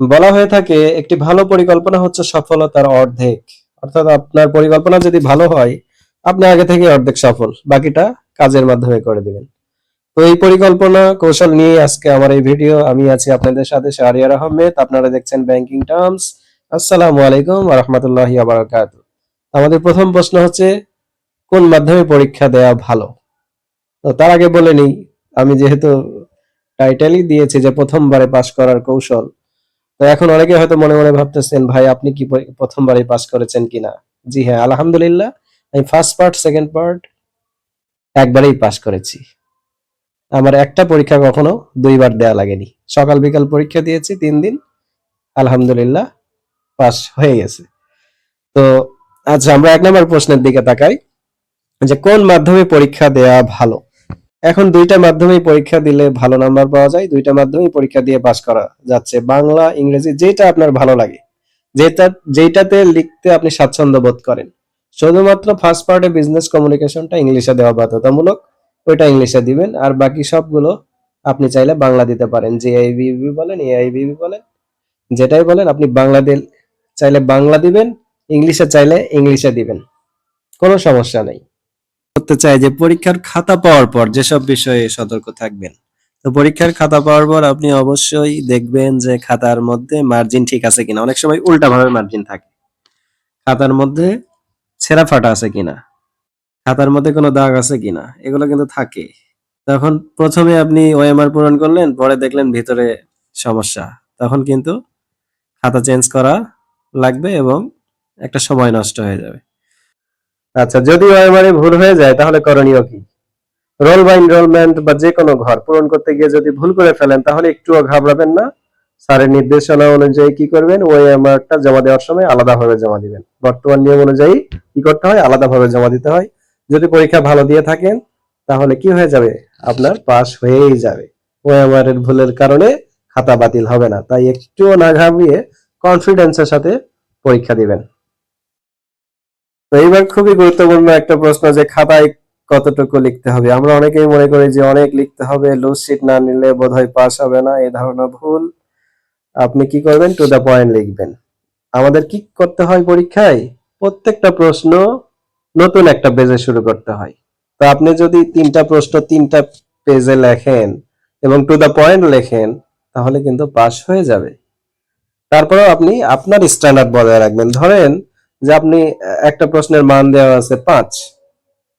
বলা হয়ে থাকে একটি ভালো পরিকল্পনা হচ্ছে সফলতার অর্ধেক। অর্থাৎ আপনার পরিকল্পনা যদি ভালো হয়, আপনি আগে থেকে অর্ধেক সফল, বাকিটা কাজের মাধ্যমে করে দিবেন। তো এই পরিকল্পনা কৌশল নিয়ে আজকে আমার এই ভিডিও। আমি আছি আপনাদের সাথে শাহরিয়ার আহমেদ, আপনারা দেখছেন ব্যাংকিং টার্মস। আসসালামু আলাইকুম ওয়া রাহমাতুল্লাহি ওয়া বারাকাতুহু। আমাদের প্রথম প্রশ্ন হচ্ছে, কোন মাধ্যমে পরীক্ষা দেওয়া ভালো? তো তার আগে বলে নিই, আমি যেহেতু টাইটেলই দিয়েছি যে প্রথমবারে পাশ করার কৌশল, তো এখন অনেকে হয়তো মনে মনে ভাবতেছেন, ভাই আপনি কি প্রথমবারই পাস করেছেন কিনা? জি হ্যাঁ, আলহামদুলিল্লাহ, আমি ফার্স্ট পার্ট সেকেন্ড পার্ট একবারেই পাস করেছি। আমার একটা পরীক্ষা কখনো দুইবার দেয়া লাগেনি। সকাল বিকাল পরীক্ষা দিয়েছি 3 দিন, আলহামদুলিল্লাহ পাস হয়ে গেছে। তো আচ্ছা, আমরা 1 নম্বর প্রশ্নের দিকে তাকাই, যে কোন মাধ্যমে পরীক্ষা দেয়া ভালো। এখন দুইটা মাধ্যমেই পরীক্ষা দিলে ভালো নাম্বার পাওয়া যায়, দুইটা মাধ্যমেই পরীক্ষা দিয়ে পাস করা যাচ্ছে, বাংলা ইংরেজি যেটা আপনার ভালো লাগে, যেটাতে লিখতে আপনি স্বাচ্ছন্দ্য বোধ করেন। শুধুমাত্র ফার্স্ট পার্টে বিজনেস কমিউনিকেশনটা ইংলিশে দেওয়া বাধ্যতামূলক, ওইটা ইংলিশে দিবেন, আর বাকি সবগুলো আপনি চাইলে বাংলা দিতে পারেন। জেআইবিবি বলেন, এআইবিবি বলেন, যেটাই বলেন আপনি বাংলা চাইলে বাংলা দিবেন, ইংলিশে চাইলে ইংলিশে দিবেন, কোনো সমস্যা নেই। করতে চাই যে পরীক্ষার খাতা পাওয়ার পর যেসব বিষয়ে সতর্ক থাকবেন। তো পরীক্ষার খাতা পাওয়ার পর আপনি অবশ্যই দেখবেন যে খাতার মধ্যে মার্জিন ঠিক আছে কিনা। অনেক সময় উল্টা ভাবে মার্জিন থাকে, খাতার মধ্যে ছেঁড়া ফাটা আছে কিনা, খাতার মধ্যে কোনো দাগ আছে কিনা, এগুলো কিন্তু থাকে। তখন প্রথমে আপনি ওএমআর পূরণ করলেন, পরে দেখলেন ভিতরে সমস্যা, তখন কিন্তু খাতা চেঞ্জ করা লাগবে এবং একটা সময় নষ্ট হয়ে যাবে। আচ্ছা, যদি ওএমআর ভুল হয়ে যায় তাহলে করণীয় কি? রোল বা এনরোলমেন্ট বা যে কোনো ঘর পূরণ করতে গিয়ে যদি ভুল করে ফেলেন তাহলে একটুও ঘাবড়াবেন না। স্যারের নির্দেশনা অনুযায়ী কি করবেন, ওই আমারটা জমা দেওয়ার সময় আলাদাভাবে জমা দিবেন। বর্তমান নিয়ম অনুযায়ী কি করতে হয়, আলাদাভাবে জমা দিতে হয়। যদি পরীক্ষা ভালো দিয়ে থাকেন তাহলে কি হয়ে যাবে, আপনার পাস হয়েই যাবে। ওই আমার ভুলের কারণে খাতা বাতিল হবে না, তাই একটুও না ঘাবড়িয়ে কনফিডেন্সের সাথে পরীক্ষা দিবেন। তো এইবার খুবই গুরুত্বপূর্ণ একটা প্রশ্ন, যে খাতায় কতটুকু লিখতে হবে। আমরা অনেকেই মনে করি যে অনেক লিখতে হবে, লুজ শিট না নিলে বোধহয় পাস হবে না, এই ধারণা ভুল। আপনি কি করবেন, টু দা পয়েন্ট লিখবেন। আমাদের কি করতে হয় পরীক্ষায়, প্রত্যেকটা প্রশ্ন নতুন একটা পেজে শুরু করতে হয়। তো আপনি যদি 3টা প্রশ্ন 3টা পেজে লেখেন এবং টু দা পয়েন্ট লেখেন, তাহলে কিন্তু পাস হয়ে যাবে। তারপরেও আপনি আপনার স্ট্যান্ডার্ড বজায় রাখবেন। ধরেন যে আপনি একটা প্রশ্নের মান দেওয়া আছে 5,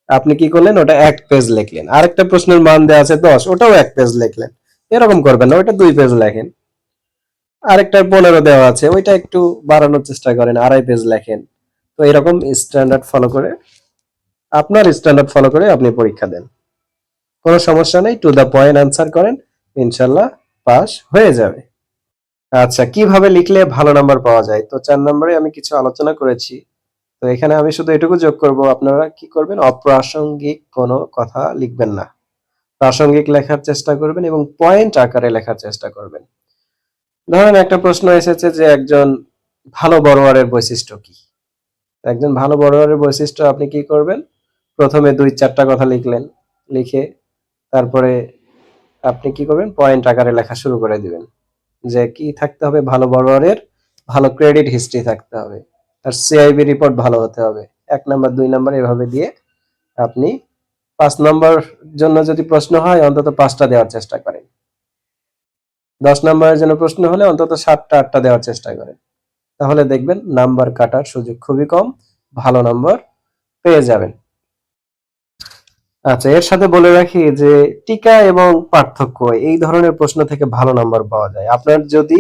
আপনি কি করলেন, ওটা 1 পেজ লিখলেন। আরেকটা প্রশ্নের মান দেওয়া আছে 10, ওটাও 1 পেজ লিখলেন। এরকম করবেন না, ওইটা 2 পেজ লেখেন। আরেকটা 15 দেওয়া আছে, ওইটা একটু বাড়ানোর চেষ্টা করেন, 2.5 পেজ লেখেন। তো এরকম আপনার স্ট্যান্ডার্ড ফলো করে আপনি পরীক্ষা দেন, কোনো সমস্যা নেই। টু দা পয়েন্ট আনসার করেন, ইনশাল্লাহ পাস হয়ে যাবে। আচ্ছা, কিভাবে লিখলে ভালো নাম্বার পাওয়া যায়? তো 4 নম্বরে আমি কিছু আলোচনা করেছি। তো এখানে আমি শুধু এটুকু যোগ করব, আপনারা কি করবেন, অপ্রাসঙ্গিক কোনো কথা লিখবেন না, প্রাসঙ্গিক লেখার চেষ্টা করবেন এবং পয়েন্ট আকারে লেখার চেষ্টা করবেন। ধরেন একটা প্রশ্ন এসেছে যে একজন ভালো বড়োয়ারের বৈশিষ্ট্য কি। একজন ভালো বড়োয়ারের বৈশিষ্ট্য আপনি কি করবেন, প্রথমে 2-4টা কথা লিখলেন, লিখে তারপরে আপনি কি করবেন, পয়েন্ট আকারে লেখা শুরু করে দিবেন। যে কি থাকতে হবে, ভালো বড়োয়ারের ভালো ক্রেডিট হিস্ট্রি থাকতে হবে, আর সিআইবি রিপোর্ট ভালো হতে হবে। 1 নম্বর 2 নম্বর এভাবে দিয়ে আপনি 5 নম্বর জন্য যদি প্রশ্ন হয় অন্তত 5টা দেওয়ার চেষ্টা করেন। 10 নম্বরের জন্য প্রশ্ন হলে অন্তত 7টা 8টা দেওয়ার চেষ্টা করেন। তাহলে দেখবেন নাম্বার কাটার সুযোগ খুবই কম, ভালো নাম্বার পেয়ে যাবেন। আচ্ছা, এর সাথে বলে রাখি যে টিকা এবং পার্থক্য, এই ধরনের প্রশ্ন থেকে ভালো নাম্বার পাওয়া যায়। আপনার যদি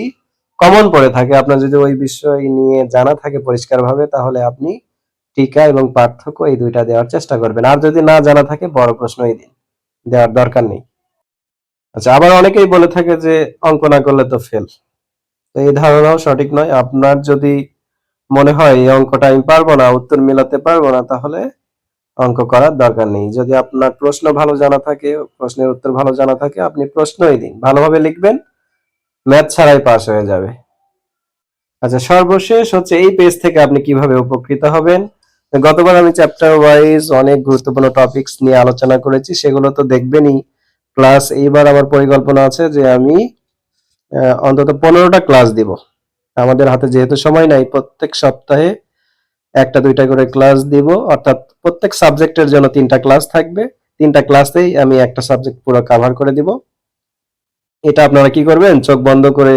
কমন পড়ে থাকে, আপনার যদি ওই বিষয় নিয়ে জানা থাকে পরিষ্কারভাবে, তাহলে আপনি টিকা এবং পার্থক্য এই দুইটা দেওয়ার চেষ্টা করবেন। আর যদি না জানা থাকে, বড় প্রশ্নই দিন, দেওয়ার দরকার নেই। আচ্ছা, আবার অনেকেই বলে থাকে যে অঙ্ক না করলে তো ফেল। তো এই ধারণাও সঠিক নয়। আপনার যদি মনে হয় এই অঙ্কটা আমি পারবো না, উত্তর মিলাতে পারবো না, তাহলে অঙ্ক করার দরকার নেই। যদি আপনার প্রশ্ন ভালো জানা থাকে, প্রশ্নের উত্তর ভালো জানা থাকে, আপনি প্রশ্নই দিন, ভালোভাবে লিখবেন, ম্যাথ ছাড়াই পাস হয়ে যাবে। আচ্ছা, সর্বশেষ হচ্ছে এই পেজ থেকে আপনি কিভাবে উপকৃত হবেন। গতবার আমি চ্যাপ্টার ওয়াইজ অনেক গুরুত্বপূর্ণ টপিকস নিয়ে আলোচনা করেছি, সেগুলো তো দেখবেনই। প্লাস এইবার আমার পরিকল্পনা আছে যে আমি অন্তত 15টা ক্লাস দিব। আমাদের হাতে যেহেতু সময় নাই, প্রত্যেক সপ্তাহে 1টা 2টা করে ক্লাস দিব, অর্থাৎ প্রত্যেক সাবজেক্টের জন্য 3টা ক্লাস থাকবে। 3টা ক্লাসেই আমি একটা সাবজেক্ট পুরো কভার করে দিব। এটা আপনারা কি করবেন, চোখ বন্ধ করে,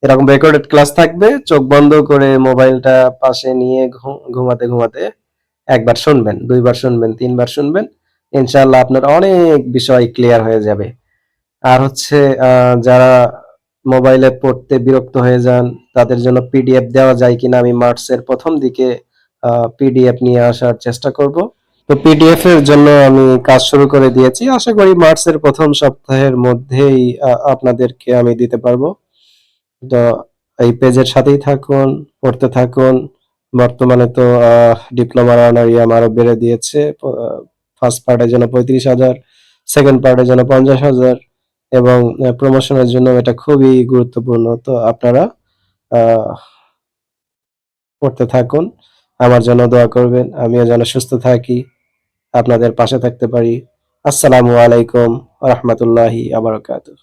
এরকম রেকর্ডেড ক্লাস থাকবে, চোখ বন্ধ করে মোবাইলটা পাশে নিয়ে ঘুমাতে ঘুমাতে একবার শুনবেন, 2বার শুনবেন, 3বার শুনবেন। ইনশাআল্লাহ আপনার অনেক বিষয় ক্লিয়ার হয়ে যাবে। আর হচ্ছে যারা মোবাইলে পড়তে বিরক্ত হয়ে যান, তাদের জন্য পিডিএফ দেওয়া যায় কিনা আমি মার্চের প্রথম দিকে পিডিএফ নিয়ে আসার চেষ্টা করব। তো পিডিএফ এর জন্য আমি কাজ শুরু করে দিয়েছি, আশা করি মার্চের প্রথম সপ্তাহের মধ্যেই আপনাদেরকে আমি দিতে পারবো। তো এই পেজের সাথেই থাকুন, পড়তে থাকুন। বর্তমানে তো ডিপ্লোমার অনারিয়াম আরো বেড়ে দিয়েছে। ফার্স্ট পার্টের জন্য 35,000, সেকেন্ড পার্টের জন্য 50,000, এবং প্রমোশনের জন্য এটা খুবই গুরুত্বপূর্ণ। তো আপনারা আহ, পড়তে থাকুন, আমার জন্য দোয়া করবেন, আমিও যেন সুস্থ থাকি, আপনাদের পাশে থাকতে পারি। আসসালামু আলাইকুম ওয়া রাহমাতুল্লাহি ওয়া বারাকাতুহু।